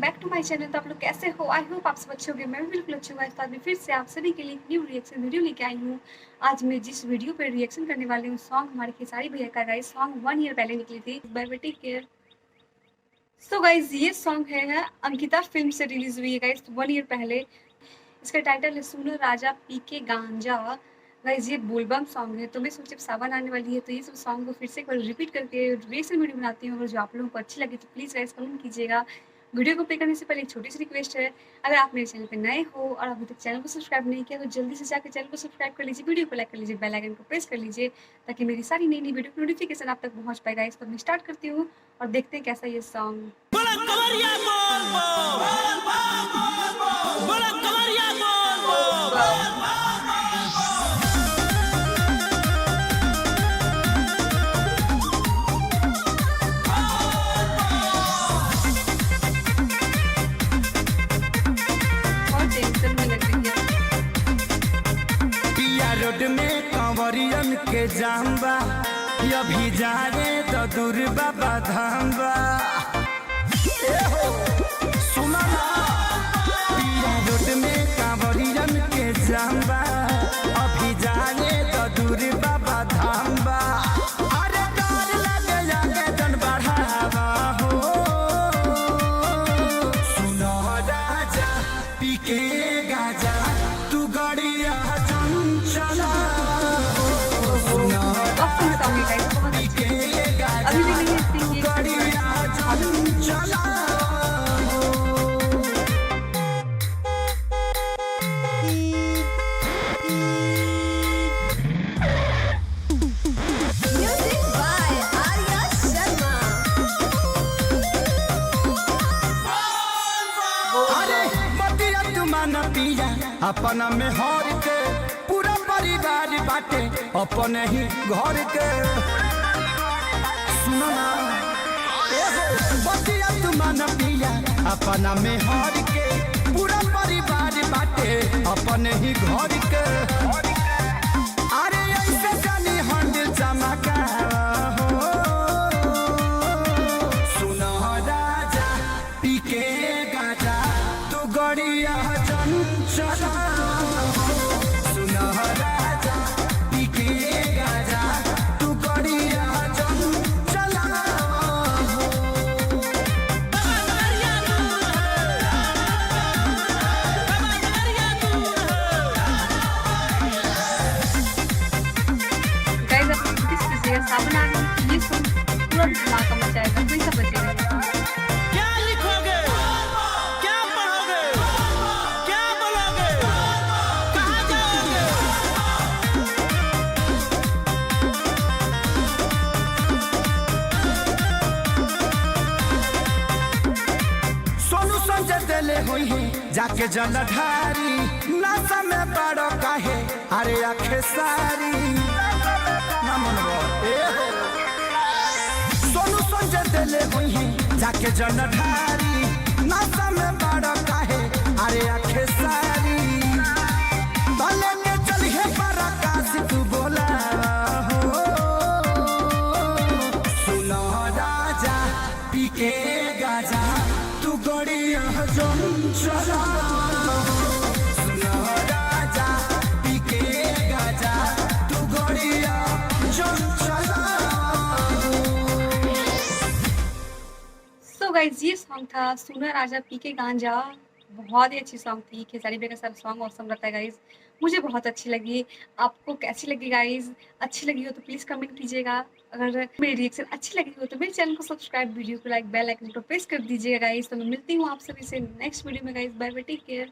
Bank two माय channel. तो आप लोग कैसे हो? आई होप आप सब अच्छे होंगे। मैं भी बिल्कुल अच्छी हूँ। आज मैं फिर से आप सभी के लिए एक न्यू रिएक्शन वीडियो लेके आई हूँ। आज मैं जिस वीडियो पर रिएक्शन करने वाली हूँ, सॉन्ग हमारे खेसारी भैया का गाइस, सॉन्ग 1 ईयर पहले निकली थी, bye take care. So guys ये सॉन्ग है अंकिता फिल्म से रिलीज हुई है गाइस 1 ईयर पहले। इसका टाइटल है सुनो राजा पी के गांजा। गाइज ये बोलबम सॉन्ग है, तो मैं सोची सावन आने वाली है तो ये सब सॉन्ग को फिर से एक बार रिपीट करके रिएक्शन वीडियो बनाती हूँ। अगर जो आप लोगों को अच्छी लगी तो प्लीज़ गाइज कमेंट कीजिएगा। वीडियो को प्ले करने से पहले एक छोटी सी रिक्वेस्ट है, अगर आप मेरे चैनल पर नए हो और अभी तक चैनल को सब्सक्राइब नहीं किया तो जल्दी से जाकर चैनल को सब्सक्राइब कर लीजिए, वीडियो को लाइक कर लीजिए, बेल आइकन को प्रेस कर लीजिए ताकि मेरी सारी नई नई वीडियो की नोटिफिकेशन आप तक पहुँच पाएगा। इसको मैं स्टार्ट करती हूँ और देखते हैं कैसा ये सॉन्ग। रोड में कंवरियन के जाम्बा अभी जाने तो दूर बाबा धाम्बा सुना पिया रोड में कंवरियन के जाम्बा अभी जाने तो दूर बाबा धाम्बा। अरे डर लगे जाके जन बढ़ावा हो सुनो राजा पी के गाजा तू गड़िया चला अभी भी नहीं चला पिया अपना में हर के पूरा परिवार बाटे अपने ही घर के सुना बतिया तुमान पिया अपना में हर के पूरा परिवार बाटे अपने ही घर के। अरे ऐसे जानी हंड चमका हो सुनो राजा पी के गाजा तू गड़िया चला सुनो राजा पी के गाजा तू गड़िया चला। गाइस आप नोटिस कीजिएगा सावन आ गई, ये सॉन्ग पूरा धमाका मचाएगा, कोई सा बचेगा। हुई है जाके जलधारी नशा में बड़ो काहे अरे आखे सारी सोनू संजय दिले हुई है जाके जलधारी नशा में बड़ो काहे अरे आखे सारी भले के चलिए पराकाश तू बोला हो सुनो राजा पी के गाजा तू गड़िया चला सुनो राजा पी के गाजा तू गड़िया चला। सो गाइस ये सॉन्ग था सुनो राजा पी के गांजा। बहुत ही अच्छी सॉन्ग थी। खेसारी भैया का सब सॉन्ग औसम रहता है गाइस, मुझे बहुत अच्छी लगी। आपको कैसी लगी गाइस? अच्छी लगी हो तो प्लीज़ कमेंट कीजिएगा। अगर मेरी रिएक्शन अच्छी लगी हो तो मेरे चैनल को सब्सक्राइब, वीडियो को लाइक, बेल आइकन को प्रेस कर दीजिएगा गाइस। तो मैं मिलती हूँ आप सभी से नेक्स्ट वीडियो में guys. Bye bye, take care.